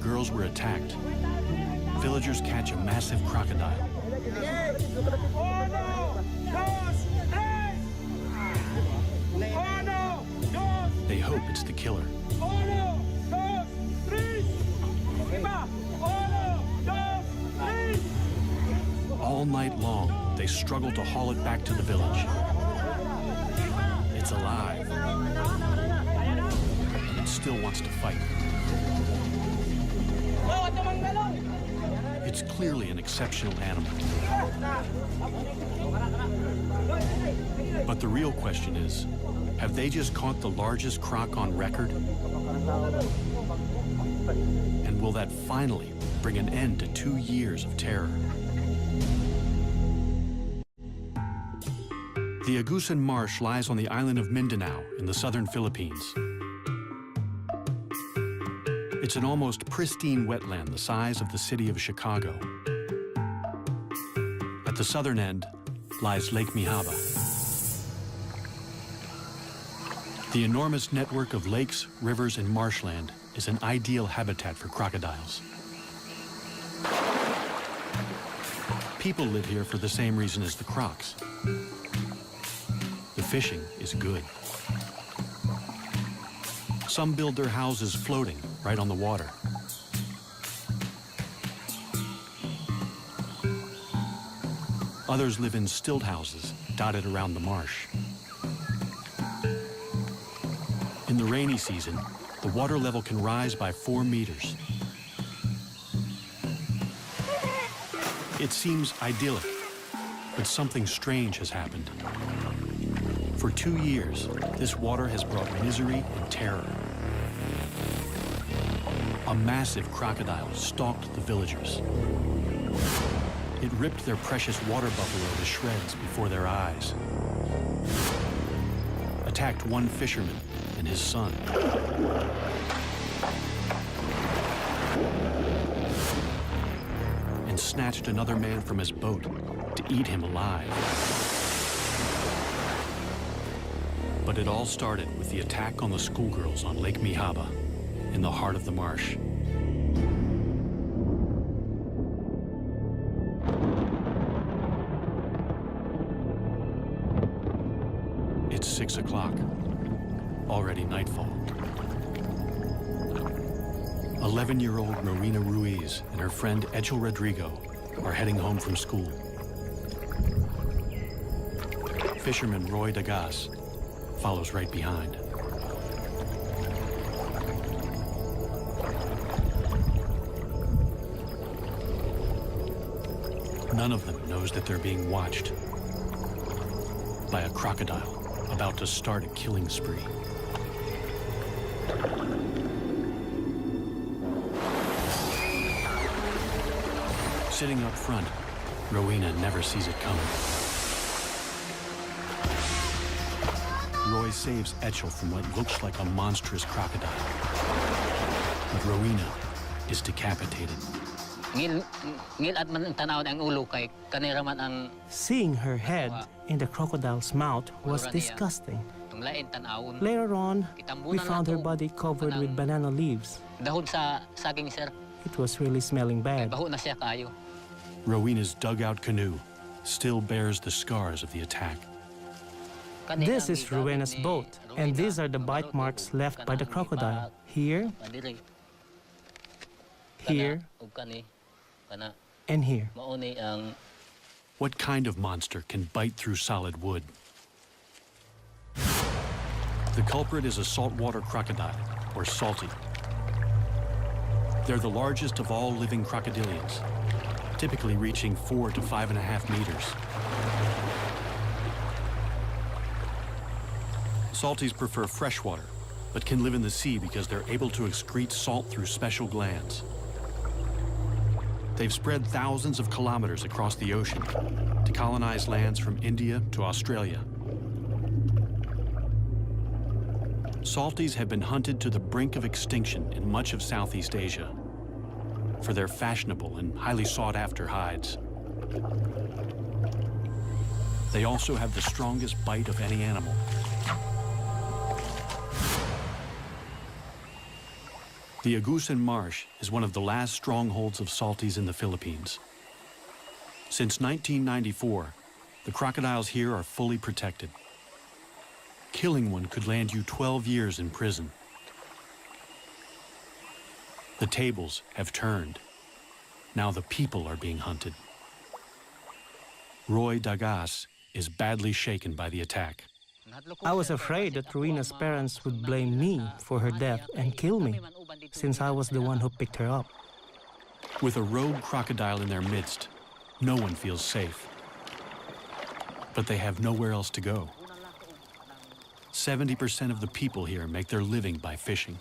girls were attacked, villagers catch a massive crocodile. They hope it's the killer. All night long, they struggle to haul it back to the village. It's alive, and it still wants to fight. It's clearly an exceptional animal. But the real question is, have they just caught the largest croc on record? And will that finally bring an end to 2 years of terror? The Agusan Marsh lies on the island of Mindanao in the southern Philippines. It's an almost pristine wetland the size of the city of Chicago. At the southern end lies Lake Mihaba. The enormous network of lakes, rivers, and marshland is an ideal habitat for crocodiles. People live here for the same reason as the crocs. The fishing is good. Some build their houses floating right on the water. Others live in stilt houses dotted around the marsh. In the rainy season, the water level can rise by 4 meters. It seems idyllic, but something strange has happened. For 2 years, this water has brought misery and terror. A massive crocodile stalked the villagers. It ripped their precious water buffalo to shreds before their eyes. Attacked one fisherman and his son. And snatched another man from his boat to eat him alive. But it all started with the attack on the schoolgirls on Lake Mihaba, in the heart of the marsh. It's 6 o'clock, already nightfall. 11-year-old Rowena Ruiz and her friend Echel Rodrigo are heading home from school. Fisherman Roy Dagas follows right behind. None of them knows that they're being watched by a crocodile about to start a killing spree. Sitting up front, Rowena never sees it coming. Roy saves Echel from what looks like a monstrous crocodile. But Rowena is decapitated. Seeing her head in the crocodile's mouth was disgusting. Later on, we found her body covered with banana leaves. It was really smelling bad. Rowena's dugout canoe still bears the scars of the attack. This is Rowena's boat, and these are the bite marks left by the crocodile. Here, here, and here. What kind of monster can bite through solid wood? The culprit is a saltwater crocodile, or salty. They're the largest of all living crocodilians, typically reaching 4 to 5.5 meters. Salties prefer freshwater, but can live in the sea because they're able to excrete salt through special glands. They've spread thousands of kilometers across the ocean to colonize lands from India to Australia. Salties have been hunted to the brink of extinction in much of Southeast Asia for their fashionable and highly sought-after hides. They also have the strongest bite of any animal. The Agusan Marsh is one of the last strongholds of salties in the Philippines. Since 1994, the crocodiles here are fully protected. Killing one could land you 12 years in prison. The tables have turned. Now the people are being hunted. Roy Dagas is badly shaken by the attack. I was afraid that Ruina's parents would blame me for her death and kill me, since I was the one who picked her up. With a rogue crocodile in their midst, no one feels safe. But they have nowhere else to go. 70% of the people here make their living by fishing.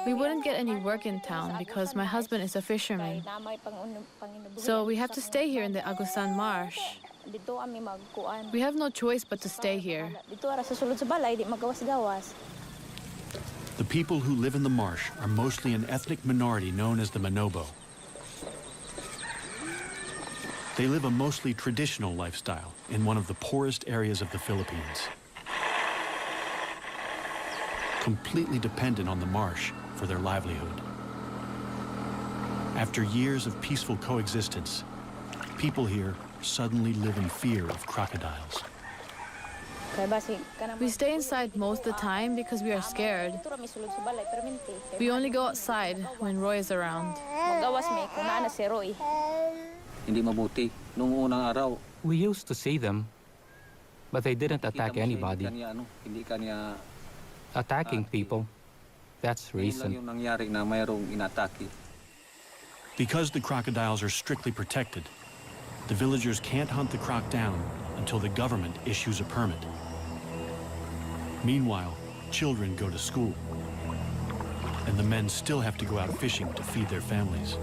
We wouldn't get any work in town because my husband is a fisherman. So we have to stay here in the Agusan Marsh. We have no choice but to stay here. The people who live in the marsh are mostly an ethnic minority known as the Manobo. They live a mostly traditional lifestyle in one of the poorest areas of the Philippines. Completely dependent on the marsh for their livelihood. After years of peaceful coexistence, people here suddenly live in fear of crocodiles. We stay inside most of the time because we are scared. We only go outside when Roy is around. We used to see them, but they didn't attack anybody. Attacking people, that's reason. Because the crocodiles are strictly protected, the villagers can't hunt the croc down until the government issues a permit. Meanwhile, children go to school, and the men still have to go out fishing to feed their families.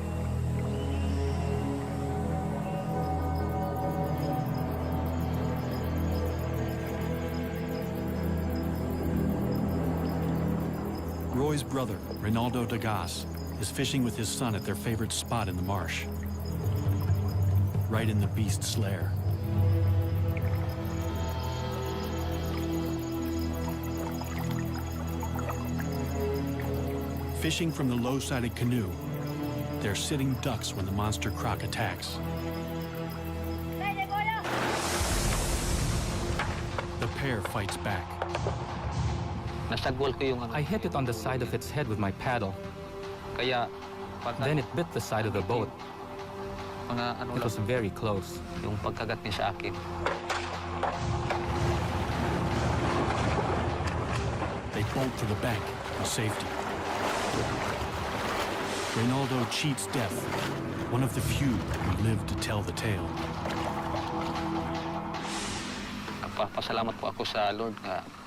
Roy's brother, Rinaldo Dagas, is fishing with his son at their favorite spot in the marsh, right in the beast's lair. Fishing from the low-sided canoe, they're sitting ducks when the monster croc attacks. The pair fights back. I hit it on the side of its head with my paddle. Then it bit the side of the boat. It was very close. They bolt to the bank for safety. Reynaldo cheats death, one of the few who live to tell the tale.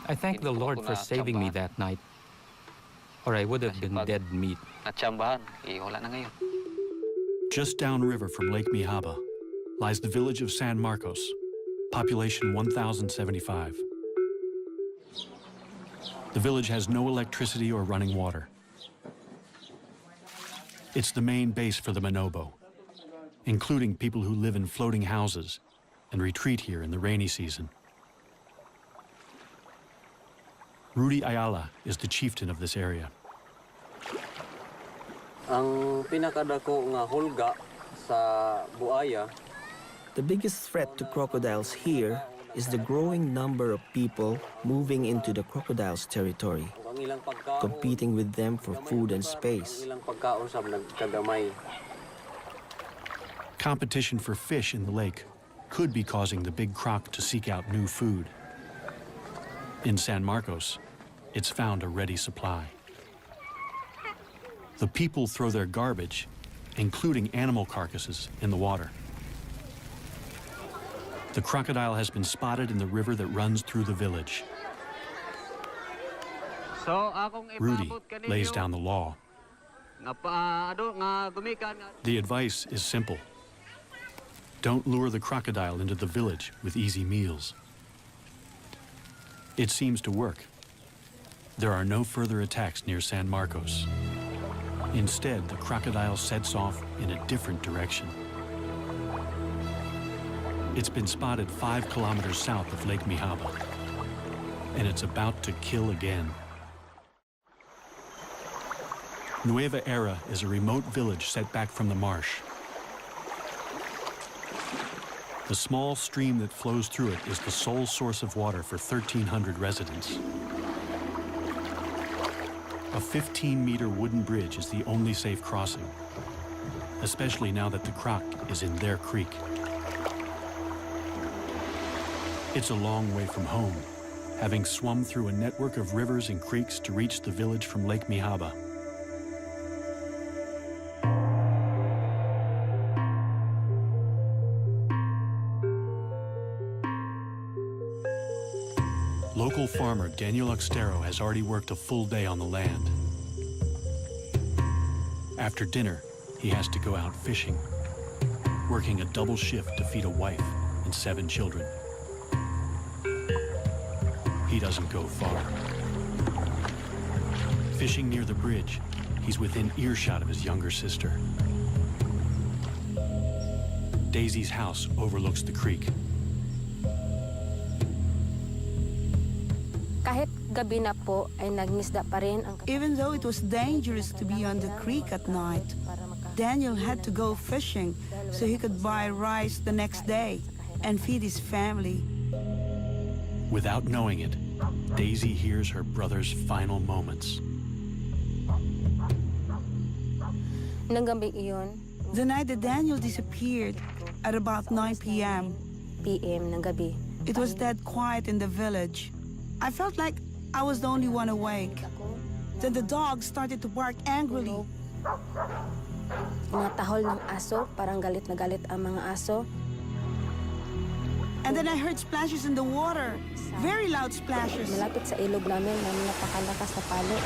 I thank the Lord for saving me that night, or I would have been dead meat. Just downriver from Lake Mihaba lies the village of San Marcos, population 1,075. The village has no electricity or running water. It's the main base for the Manobo, including people who live in floating houses and retreat here in the rainy season. Rudy Ayala is the chieftain of this area. Ang pinakadako nga hulga sa Buaya. The biggest threat to crocodiles here is the growing number of people moving into the crocodiles' territory, competing with them for food and space. Competition for fish in the lake could be causing the big croc to seek out new food. In San Marcos, it's found a ready supply. The people throw their garbage, including animal carcasses, in the water. The crocodile has been spotted in the river that runs through the village. Rudy lays down the law. The advice is simple. Don't lure the crocodile into the village with easy meals. It seems to work. There are no further attacks near San Marcos. Instead, the crocodile sets off in a different direction. It's been spotted 5 kilometers south of Lake Mihaba, and it's about to kill again. Nueva Era is a remote village set back from the marsh. The small stream that flows through it is the sole source of water for 1,300 residents. A 15-meter wooden bridge is the only safe crossing, especially now that the croc is in their creek. It's a long way from home, having swum through a network of rivers and creeks to reach the village from Lake Mihaba. Local farmer Daniel Oxtero has already worked a full day on the land. After dinner, he has to go out fishing, working a double shift to feed a wife and 7 children. He doesn't go far. Fishing near the bridge, he's within earshot of his younger sister. Daisy's house overlooks the creek. Even though it was dangerous to be on the creek at night, Daniel had to go fishing so he could buy rice the next day and feed his family. Without knowing it, Daisy hears her brother's final moments. The night that Daniel disappeared, at about 9 p.m., it was dead quiet in the village. I felt like I was the only one awake. Then the dog started to bark angrily. Mga tahol ng aso, parang galit na galit ang mga aso. And then I heard splashes in the water. Very loud splashes. Malapit sa ilog namin na napakalakas na palo.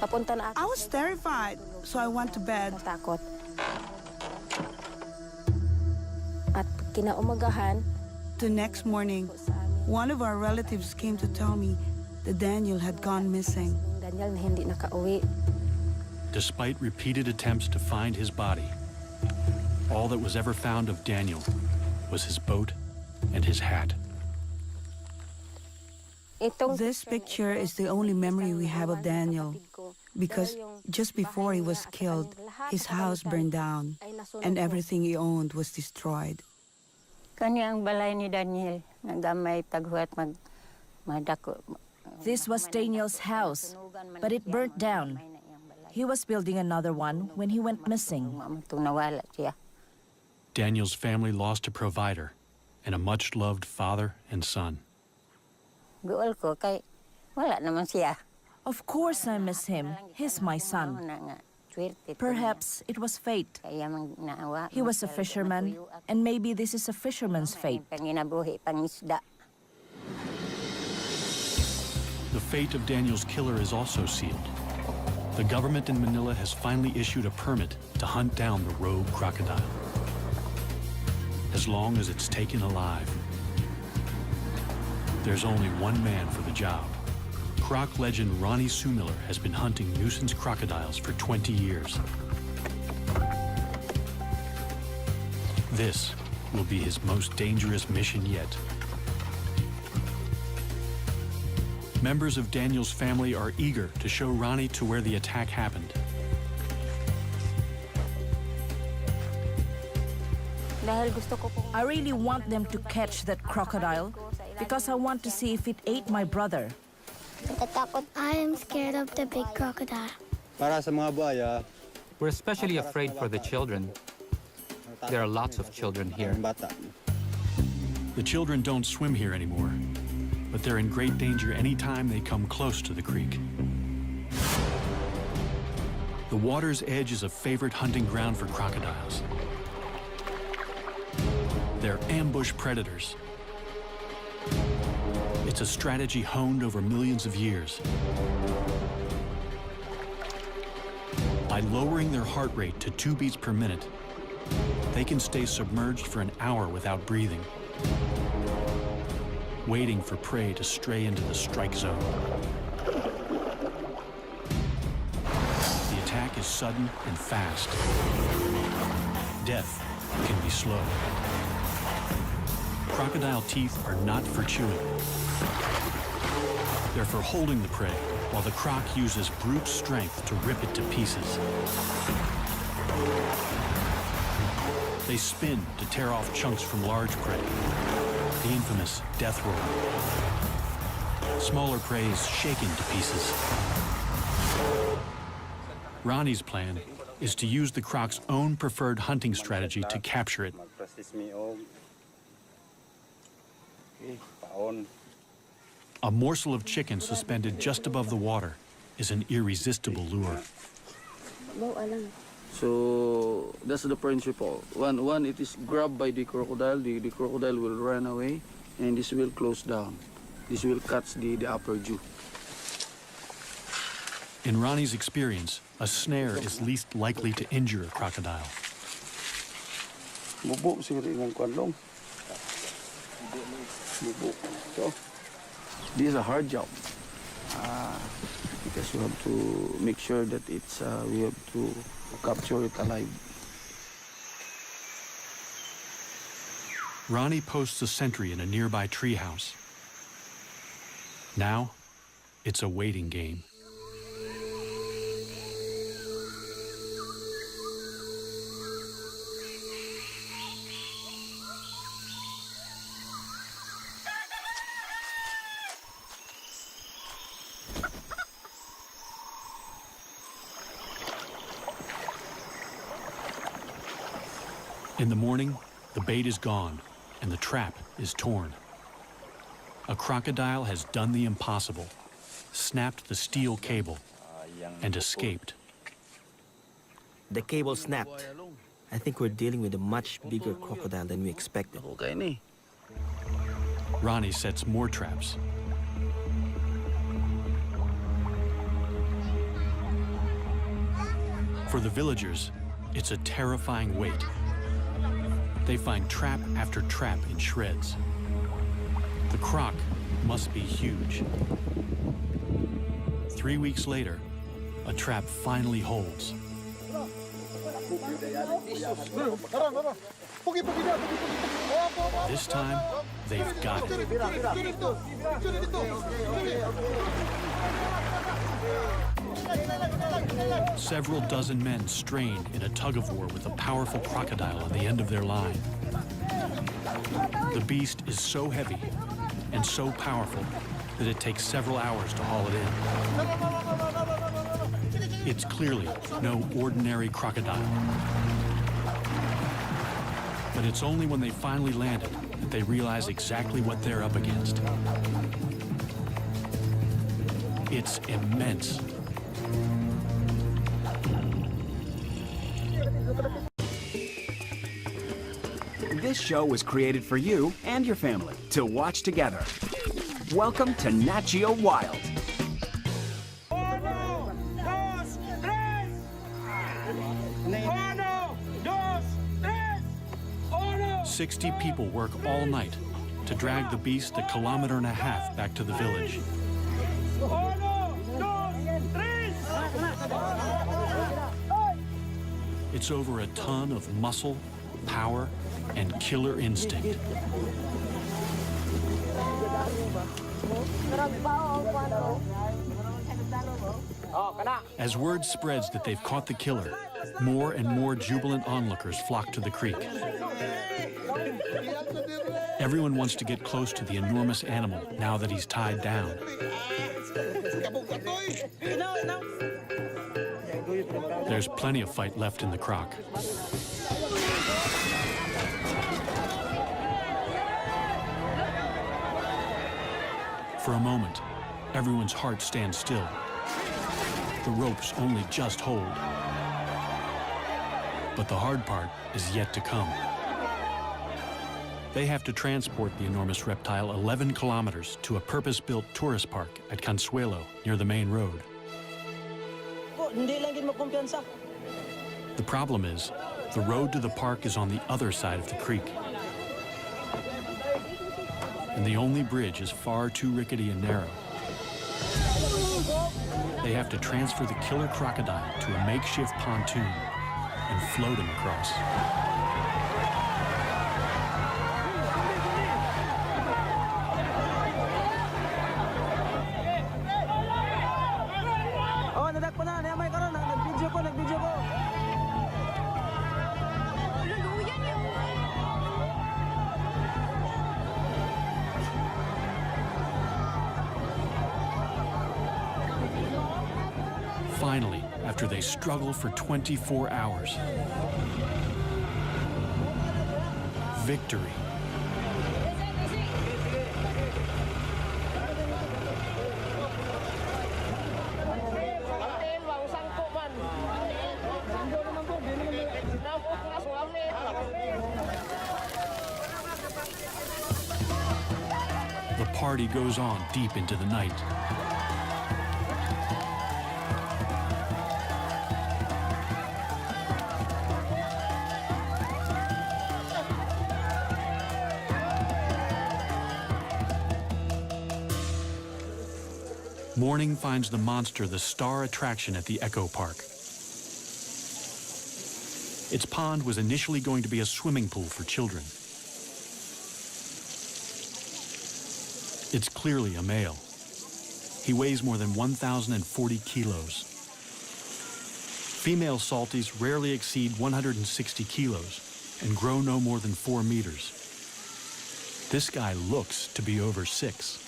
Papunta na ako. I was terrified, so I went to bed. Natakot. At kinaumagahan, The next morning, one of our relatives came to tell me that Daniel had gone missing. Daniel na hindi nakauwi. Despite repeated attempts to find his body, all that was ever found of Daniel was his boat and his hat. This picture is the only memory we have of Daniel, because just before he was killed, his house burned down and everything he owned was destroyed. Kani ang balay ni Daniel, nagamay taghuat madako. This was Daniel's house, but it burnt down. He was building another one when he went missing. Nawala siya. Daniel's family lost a provider and a much-loved father and son. Guol ko kay wala naman siya. Of course I miss him. He's my son. Perhaps it was fate. He was a fisherman, and maybe this is a fisherman's fate. The fate of Daniel's killer is also sealed. The government in Manila has finally issued a permit to hunt down the rogue crocodile. As long as it's taken alive. There's only one man for the job. Croc legend Ronnie Sumiller has been hunting nuisance crocodiles for 20 years. This will be his most dangerous mission yet. Members of Daniel's family are eager to show Ronnie to where the attack happened. I really want them to catch that crocodile because I want to see if it ate my brother. I am scared of the big crocodile. Para sa mga buaya, We're especially afraid for the children. There are lots of children here. bata. The children don't swim here anymore, but they're in great danger anytime they come close to the creek. The water's edge is a favorite hunting ground for crocodiles. They're ambush predators. It's a strategy honed over millions of years. By lowering their heart rate to 2 beats per minute, they can stay submerged for an hour without breathing, waiting for prey to stray into the strike zone. The attack is sudden and fast. Death can be slow. Crocodile teeth are not for chewing. They're for holding the prey, while the croc uses brute strength to rip it to pieces. They spin to tear off chunks from large prey, the infamous death roll. Smaller prey is shaken to pieces. Ronnie's plan is to use the croc's own preferred hunting strategy to capture it. A morsel of chicken suspended just above the water is an irresistible lure. So that's the principle. When it is grabbed by the crocodile will run away, and this will close down. This will catch the upper jaw. In Ronnie's experience, a snare is least likely to injure a crocodile. So, this is a hard job because you have to make sure that we have to capture it alive. Ronnie posts a sentry in a nearby treehouse. Now, it's a waiting game. In the morning, the bait is gone and the trap is torn. A crocodile has done the impossible, snapped the steel cable, and escaped. The cable snapped. I think we're dealing with a much bigger crocodile than we expected. Ronnie sets more traps. For the villagers, it's a terrifying wait. They find trap after trap in shreds. The croc must be huge. 3 weeks later, a trap finally holds. This time, they've got it. Several dozen men strain in a tug-of-war with a powerful crocodile on the end of their line. The beast is so heavy and so powerful that it takes several hours to haul it in. It's clearly no ordinary crocodile. But it's only when they finally land it that they realize exactly what they're up against. It's immense. This show was created for you and your family to watch together. Welcome to Nat Geo Wild. 60 people work all night to drag the beast 1.5 kilometers back to the village. It's over a ton of muscle, power, and killer instinct. As word spreads that they've caught the killer, more and more jubilant onlookers flock to the creek. Everyone wants to get close to the enormous animal now that he's tied down. There's plenty of fight left in the croc. For a moment, everyone's heart stands still. The ropes only just hold. But the hard part is yet to come. They have to transport the enormous reptile 11 kilometers to a purpose-built tourist park at Consuelo, near the main road. The problem is, the road to the park is on the other side of the creek. And the only bridge is far too rickety and narrow. They have to transfer the killer crocodile to a makeshift pontoon and float him across. Finally, after they struggle for 24 hours, victory. The party goes on deep into the night. Morning finds the monster the star attraction at the Echo Park. Its pond was initially going to be a swimming pool for children. It's clearly a male. He weighs more than 1,040 kilos. Female salties rarely exceed 160 kilos and grow no more than 4 meters. This guy looks to be over 6.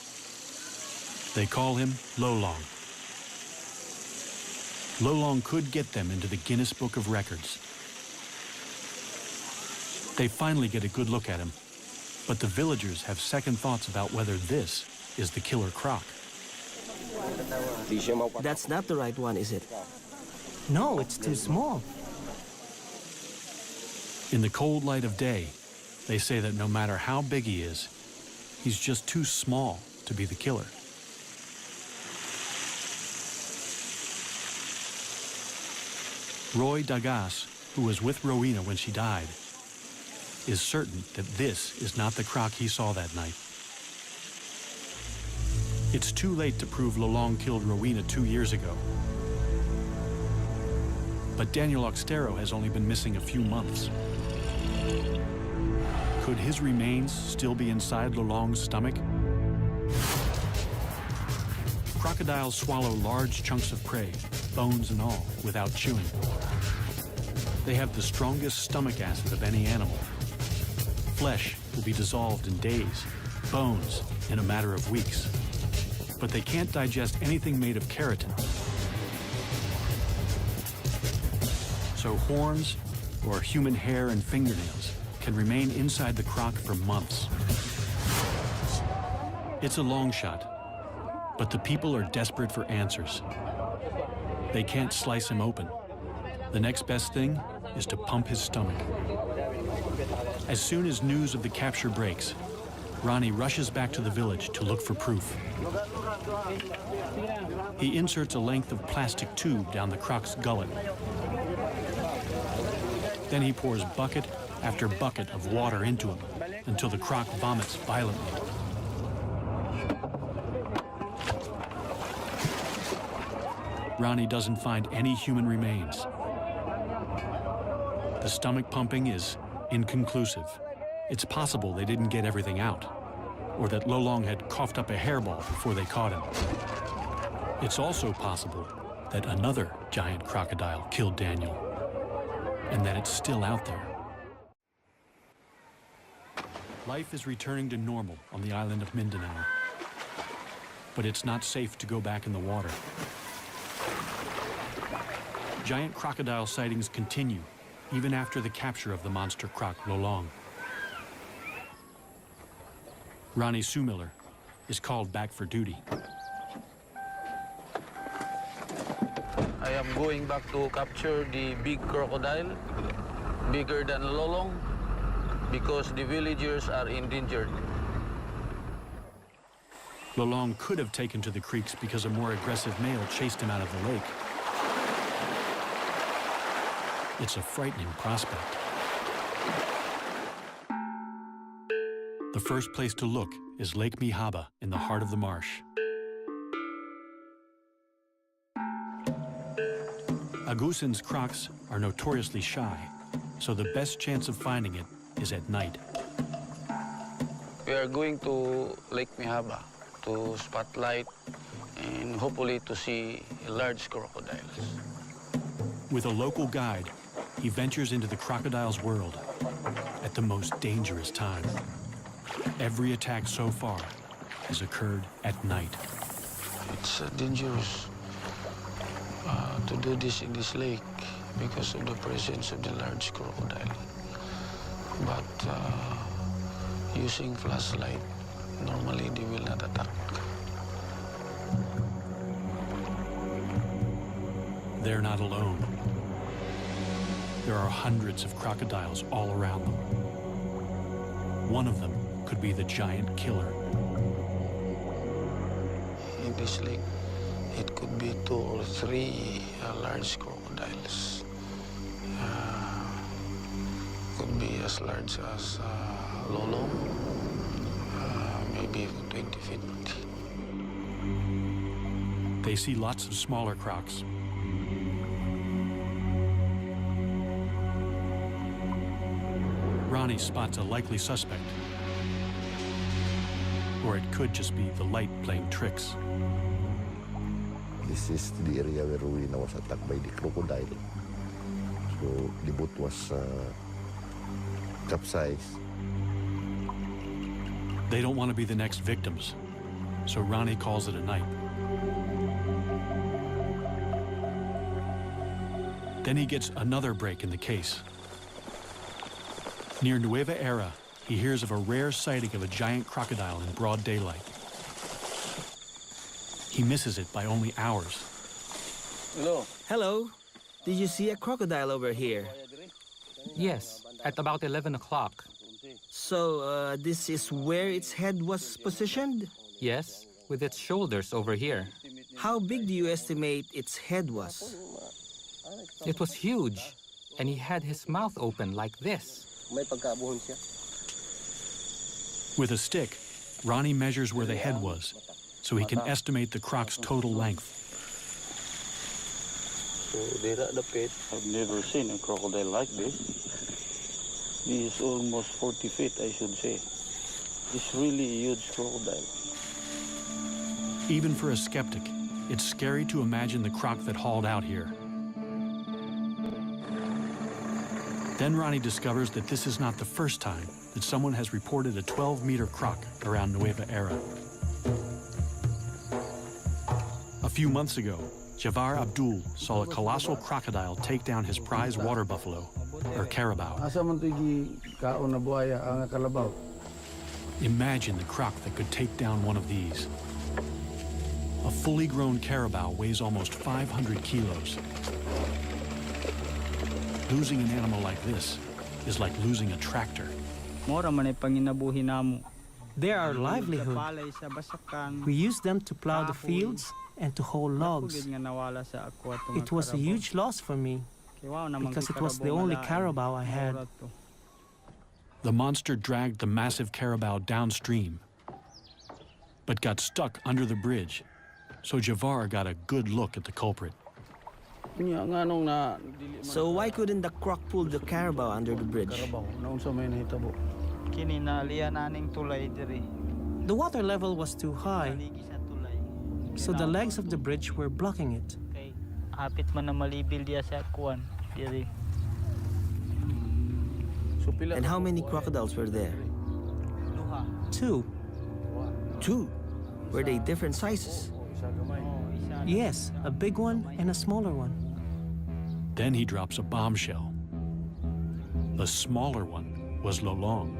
They call him Lolong. Lolong could get them into the Guinness Book of Records. They finally get a good look at him, but the villagers have second thoughts about whether this is the killer croc. That's not the right one, is it? No, it's too small. In the cold light of day, they say that no matter how big he is, he's just too small to be the killer. Roy Dagas, who was with Rowena when she died, is certain that this is not the croc he saw that night. It's too late to prove Lolong killed Rowena 2 years ago. But Daniel Oxtero has only been missing a few months. Could his remains still be inside Lolong's stomach? Crocodiles swallow large chunks of prey, bones and all, without chewing. They have the strongest stomach acid of any animal. Flesh will be dissolved in days, bones in a matter of weeks. But they can't digest anything made of keratin. So horns or human hair and fingernails can remain inside the croc for months. It's a long shot, but the people are desperate for answers. They can't slice him open. The next best thing is to pump his stomach. As soon as news of the capture breaks, Ronnie rushes back to the village to look for proof. He inserts a length of plastic tube down the croc's gullet. Then he pours bucket after bucket of water into him until the croc vomits violently. Ronnie doesn't find any human remains. The stomach pumping is inconclusive. It's possible they didn't get everything out, or that Lolong had coughed up a hairball before they caught him. It's also possible that another giant crocodile killed Daniel, and that it's still out there. Life is returning to normal on the island of Mindanao, but it's not safe to go back in the water. Giant crocodile sightings continue even after the capture of the monster croc Lolong. Ronnie Sumiller is called back for duty. I am going back to capture the big crocodile, bigger than Lolong, because the villagers are endangered. Lolong could have taken to the creeks because a more aggressive male chased him out of the lake. It's a frightening prospect. The first place to look is Lake Mihaba in the heart of the marsh. Agusan's crocs are notoriously shy, so the best chance of finding it is at night. We are going to Lake Mihaba to spotlight and hopefully to see large crocodiles. With a local guide, he ventures into the crocodile's world at the most dangerous time. Every attack so far has occurred at night. It's dangerous. to do this in this lake because of the presence of the large crocodile. But using flashlight, normally they will not attack. They're not alone. There are hundreds of crocodiles all around them. One of them could be the giant killer. In this lake, it could be 2 or 3 large crocodiles. Could be as large as lolong, maybe 20 feet. They see lots of smaller crocs. Ronnie spots a likely suspect. Or it could just be the light playing tricks. This is the area where Rowena was attacked by the crocodile. So the boat was capsized. They don't want to be the next victims, so Ronnie calls it a night. Then he gets another break in the case. Near Nueva Era, he hears of a rare sighting of a giant crocodile in broad daylight. He misses it by only hours. Hello. Hello. Did you see a crocodile over here? Yes, at about 11 o'clock. So, this is where its head was positioned? Yes, with its shoulders over here. How big do you estimate its head was? It was huge, and he had his mouth open like this. With a stick, Ronnie measures where the head was, so he can estimate the croc's total length. I've never seen a crocodile like this. He is almost 40 feet, I should say. It's really a huge crocodile. Even for a skeptic, it's scary to imagine the croc that hauled out here. Then Ronnie discovers that this is not the first time that someone has reported a 12-meter croc around Nueva Era. A few months ago, Javar Abdul saw a colossal crocodile take down his prize water buffalo, or carabao. Imagine the croc that could take down one of these. A fully grown carabao weighs almost 500 kilos. Losing an animal like this is like losing a tractor. They are our livelihood. We use them to plow the fields and to haul logs. It was a huge loss for me because it was the only carabao I had. The monster dragged the massive carabao downstream, but got stuck under the bridge, so Javar got a good look at the culprit. So why couldn't the croc pull the carabao under the bridge? The water level was too high, so the legs of the bridge were blocking it. And how many crocodiles were there? 2. 2? Were they different sizes? Yes, a big one and a smaller one. Then he drops a bombshell. The smaller one was Lolong.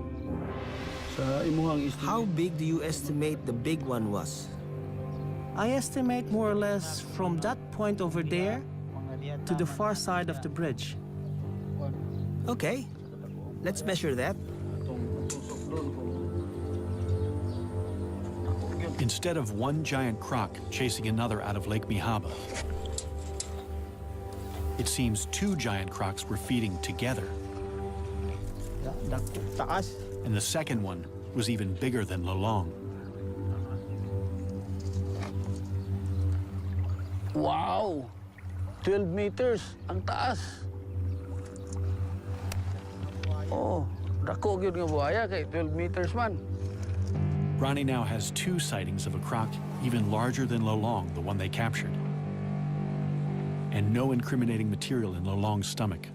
How big do you estimate the big one was? I estimate more or less from that point over there to the far side of the bridge. Okay, let's measure that. Instead of one giant croc chasing another out of Lake Mihaba, it seems 2 giant crocs were feeding together. And the second one was even bigger than Lolong. Wow! 12 meters, ang taas. Oh, dako gyud nga buhaya kay 12 meters man. Ronnie now has 2 sightings of a croc even larger than Lolong, the one they captured. And no incriminating material in Lolong's stomach.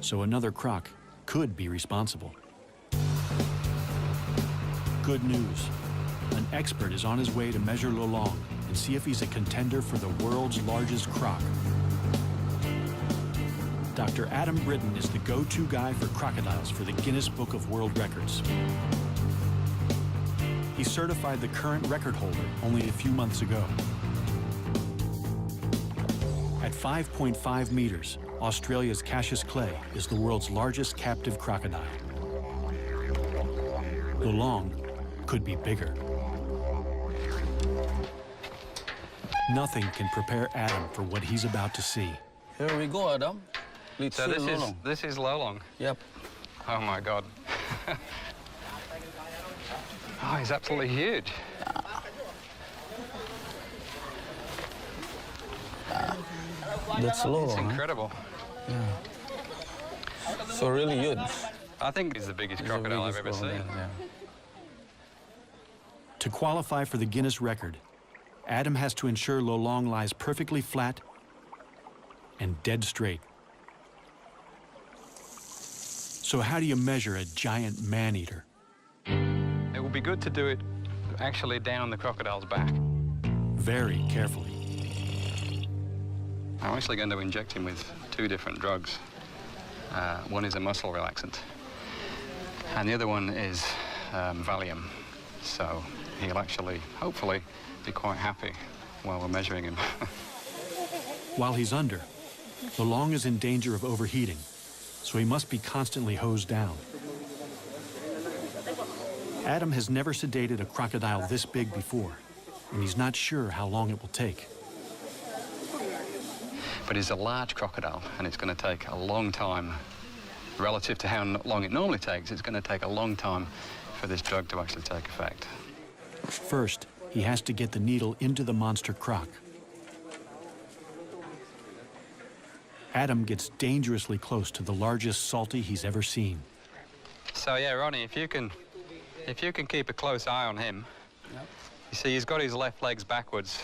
So another croc could be responsible. Good news. An expert is on his way to measure Lolong and see if he's a contender for the world's largest croc. Dr. Adam Britton is the go-to guy for crocodiles for the Guinness Book of World Records. He certified the current record holder only a few months ago. At 5.5 meters, Australia's Cassius clay is the world's largest captive crocodile. Lolong could be bigger. Nothing can prepare Adam for what he's about to see. Here we go, Adam. Let's So see this Lolong. is Lolong. Yep. Oh my God. Oh, he's absolutely huge. That's Lolong. It's incredible. Yeah. So really huge. I think he's the biggest crocodile I've ever seen. To qualify for the Guinness record, Adam has to ensure Lolong lies perfectly flat and dead straight. So how do you measure a giant man-eater? It would be good to do it actually down the crocodile's back. Very carefully. I'm actually going to inject him with 2 different drugs. One is a muscle relaxant, and the other one is Valium. So he'll actually, hopefully, be quite happy while we're measuring him. While he's under, Lolong is in danger of overheating, so he must be constantly hosed down. Adam has never sedated a crocodile this big before, and he's not sure how long it will take. But it's a large crocodile, and it's going to take a long time. Relative to how long it normally takes, it's going to take a long time for this drug to actually take effect. First, he has to get the needle into the monster croc. Adam gets dangerously close to the largest salty he's ever seen. So yeah, Ronnie, if you can keep a close eye on him. Yep. You see, he's got his left legs backwards,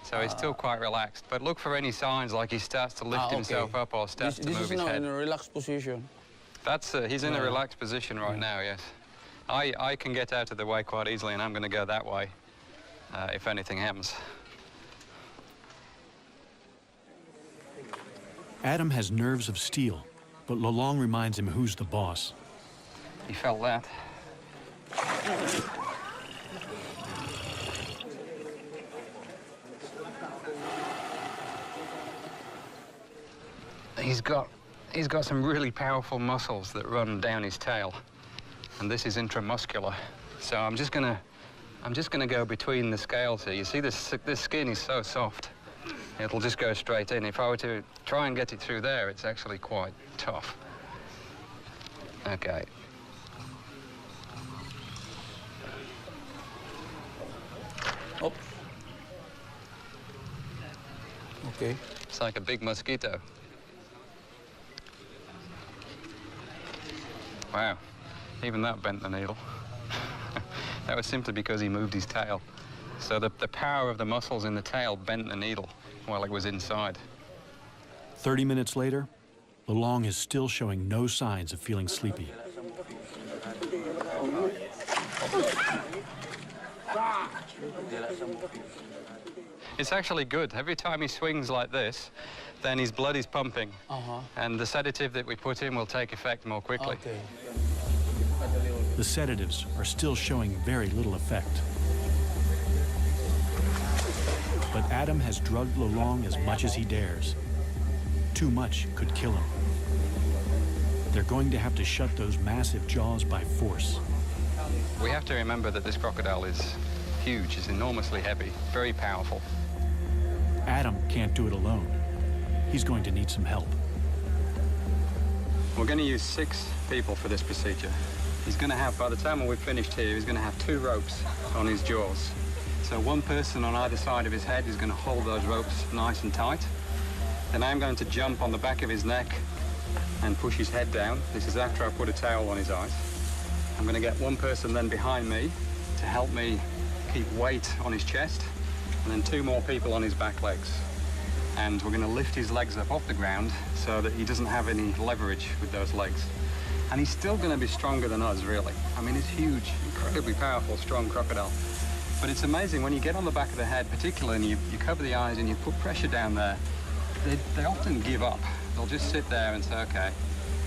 so he's still quite relaxed. But look for any signs like he starts to lift himself up or starts to move his head. This is now in a relaxed position. That's he's in a relaxed position right now. Yes, I can get out of the way quite easily, and I'm going to go that way if anything happens. Adam has nerves of steel, but Lolong reminds him who's the boss. He felt that. He's got some really powerful muscles that run down his tail, and this is intramuscular. So I'm just gonna go between the scales here. You see, this skin is so soft, it'll just go straight in. If I were to try and get it through there, it's actually quite tough. Okay. Oh. Okay. It's like a big mosquito. Wow, even that bent the needle. That was simply because he moved his tail. So the power of the muscles in the tail bent the needle while it was inside. 30 minutes later, Lolong is still showing no signs of feeling sleepy. It's actually good. Every time he swings like this, then his blood is pumping. And the sedative that we put in will take effect more quickly. Okay. The sedatives are still showing very little effect. But Adam has drugged Lolong as much as he dares. Too much could kill him. They're going to have to shut those massive jaws by force. We have to remember that this crocodile is huge, it's enormously heavy, very powerful. Adam can't do it alone. He's going to need some help. We're going to use 6 people for this procedure. He's going to have, by the time we've finished here, he's going to have 2 ropes on his jaws. So one person on either side of his head is going to hold those ropes nice and tight. Then I'm going to jump on the back of his neck and push his head down. This is after I put a towel on his eyes. I'm going to get one person then behind me to help me keep weight on his chest, and then 2 more people on his back legs. And we're going to lift his legs up off the ground so that he doesn't have any leverage with those legs. And he's still going to be stronger than us, really. I mean, he's huge, incredibly powerful, strong crocodile. But it's amazing when you get on the back of the head, particularly, and you cover the eyes and you put pressure down there, they often give up. They'll just sit there and say, okay,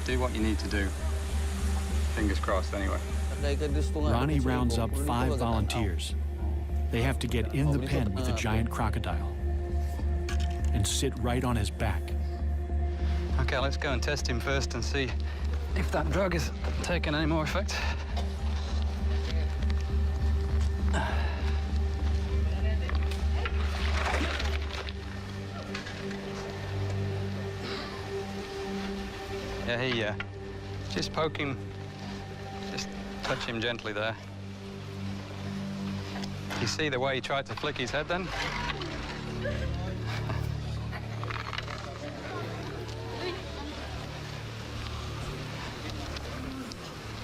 do what you need to do. Fingers crossed, anyway. Ronnie rounds up 5 volunteers. They have to get in the pen with the giant crocodile and sit right on his back. Okay, let's go and test him first and see if that drug is taking any more effect. Yeah, just poke him, just touch him gently there. You see the way he tried to flick his head then?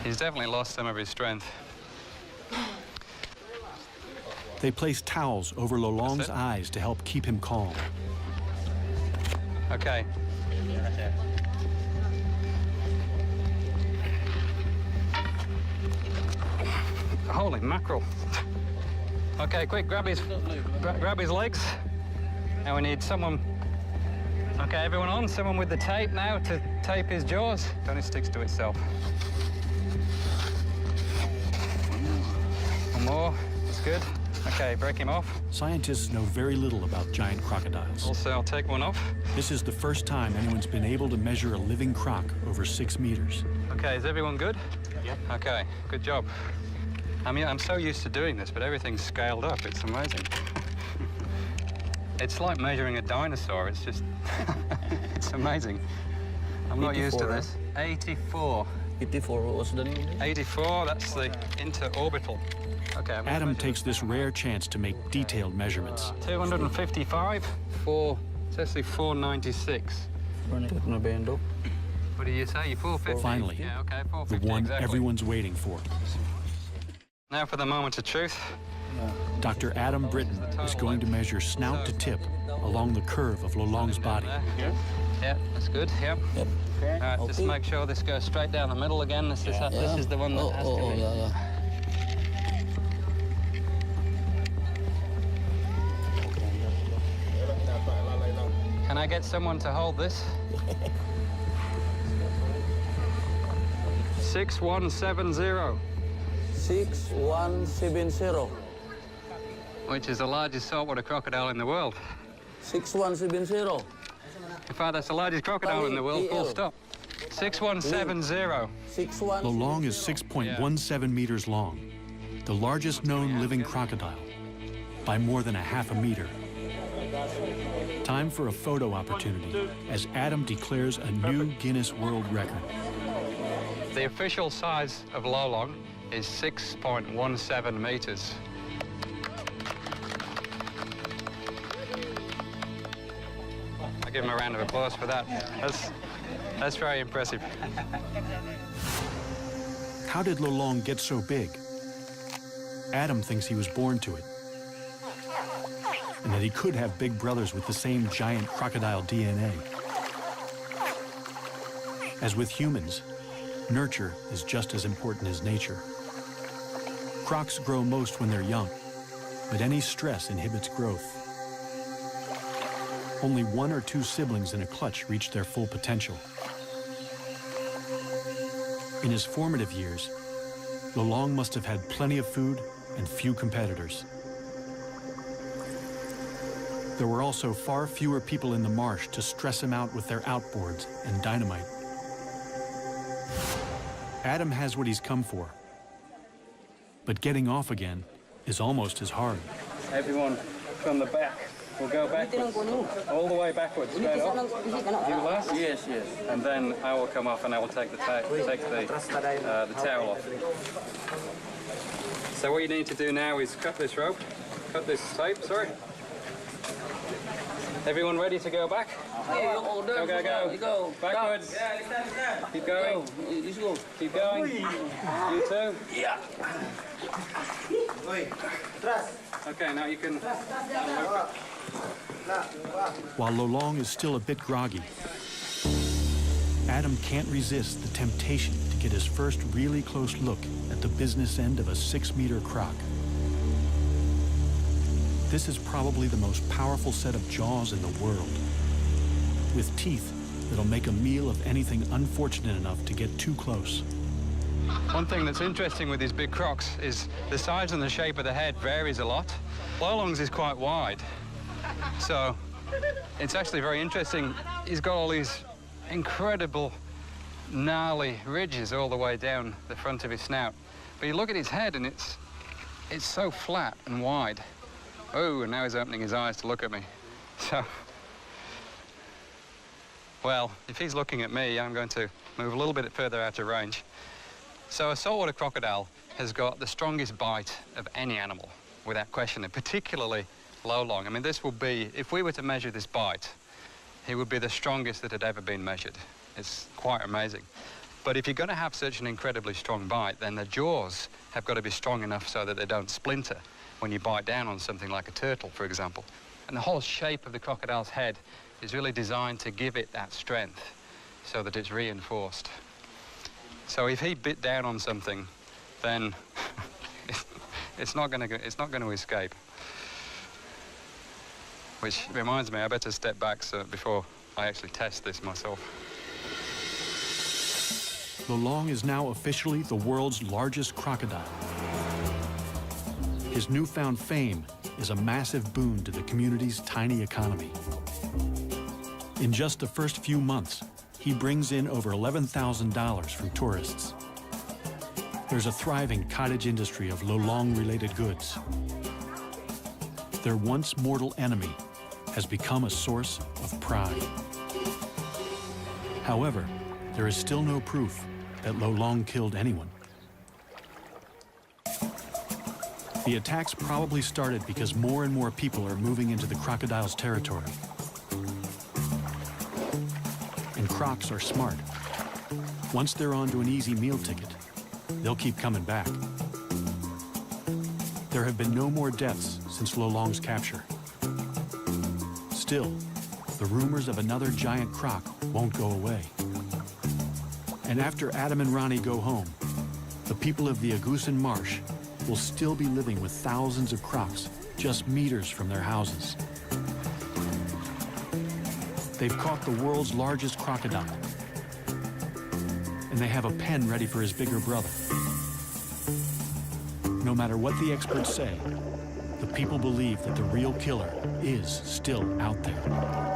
He's definitely lost some of his strength. They place towels over Lolong's eyes to help keep him calm. Okay. Holy mackerel. Okay, quick, grab his legs. Now we need someone. Okay, everyone on, someone with the tape now to tape his jaws. Don't it sticks to itself. One more, that's good. Okay, break him off. Scientists know very little about giant crocodiles. Also, I'll take one off. This is the first time anyone's been able to measure a living croc over 6 meters. Okay, is everyone good? Yeah. Okay, good job. I mean, I'm so used to doing this, but everything's scaled up. It's amazing. It's like measuring a dinosaur. It's just, it's amazing. I'm not used to this. 84. 84, what was the name? 84, that's the interorbital. Okay. Adam takes this rare chance to make detailed measurements. 255, it's actually 496. What do you say? 450? Finally, yeah, okay, 450, the one exactly. everyone's waiting for. Now for the moment of truth. Dr. Adam Britton is going to measure snout to tip along the curve of Lolong's body. Yeah, that's good, yep. All right, just make sure this goes straight down the middle again. This is the one that has to be. Can I get someone to hold this? 6170. 6170. Which is the largest saltwater crocodile in the world. 6170. In fact, that's the largest crocodile in the world, full stop. 6170. Lolong is 6.17 meters long, the largest known living crocodile, by more than a half a meter. Time for a photo opportunity as Adam declares a new Guinness World Record. The official size of Lolong is 6.17 meters. I'll give him a round of applause for that. That's very impressive. How did Lolong get so big? Adam thinks he was born to it, and that he could have big brothers with the same giant crocodile DNA. As with humans, nurture is just as important as nature. Crocs grow most when they're young, but any stress inhibits growth. Only 1 or 2 siblings in a clutch reach their full potential. In his formative years, Lolong must have had plenty of food and few competitors. There were also far fewer people in the marsh to stress him out with their outboards and dynamite. Adam has what he's come for, but getting off again is almost as hard. Everyone from the back. We'll go backwards, all the way backwards, straight up. You last? Yes. And then I will come off and I will take the towel off. So what you need to do now is cut this tape, sorry. Everyone ready to go back? Go. Backwards. Keep going. Keep going. You too? Yeah. Okay, now you can... While Lolong is still a bit groggy, Adam can't resist the temptation to get his first really close look at the business end of a 6-meter croc. This is probably the most powerful set of jaws in the world, with teeth that'll make a meal of anything unfortunate enough to get too close. One thing that's interesting with these big crocs is the size and the shape of the head varies a lot. Lolong's is quite wide, so it's actually very interesting. He's got all these incredible gnarly ridges all the way down the front of his snout. But you look at his head and it's so flat and wide. Oh, and now he's opening his eyes to look at me. So, well, if he's looking at me, I'm going to move a little bit further out of range. So a saltwater crocodile has got the strongest bite of any animal, without question, and particularly Lolong. I mean, this will be, if we were to measure this bite, he would be the strongest that had ever been measured. It's quite amazing. But if you're going to have such an incredibly strong bite, then the jaws have got to be strong enough so that they don't splinter when you bite down on something like a turtle, for example. And the whole shape of the crocodile's head is really designed to give it that strength so that it's reinforced. So if he bit down on something, then it's not going to escape. Which reminds me, I better step back before I actually test this myself. Lolong is now officially the world's largest crocodile. His newfound fame is a massive boon to the community's tiny economy. In just the first few months, he brings in over $11,000 from tourists. There's a thriving cottage industry of Lolong-related goods. Their once mortal enemy has become a source of pride. However, there is still no proof that Lolong killed anyone. The attacks probably started because more and more people are moving into the crocodile's territory. And crocs are smart. Once they're onto an easy meal ticket, they'll keep coming back. There have been no more deaths since Lolong's capture. Still, the rumors of another giant croc won't go away. And after Adam and Ronnie go home, the people of the Agusan Marsh will still be living with thousands of crocs just meters from their houses. They've caught the world's largest crocodile, and they have a pen ready for his bigger brother. No matter what the experts say, the people believe that the real killer is still out there.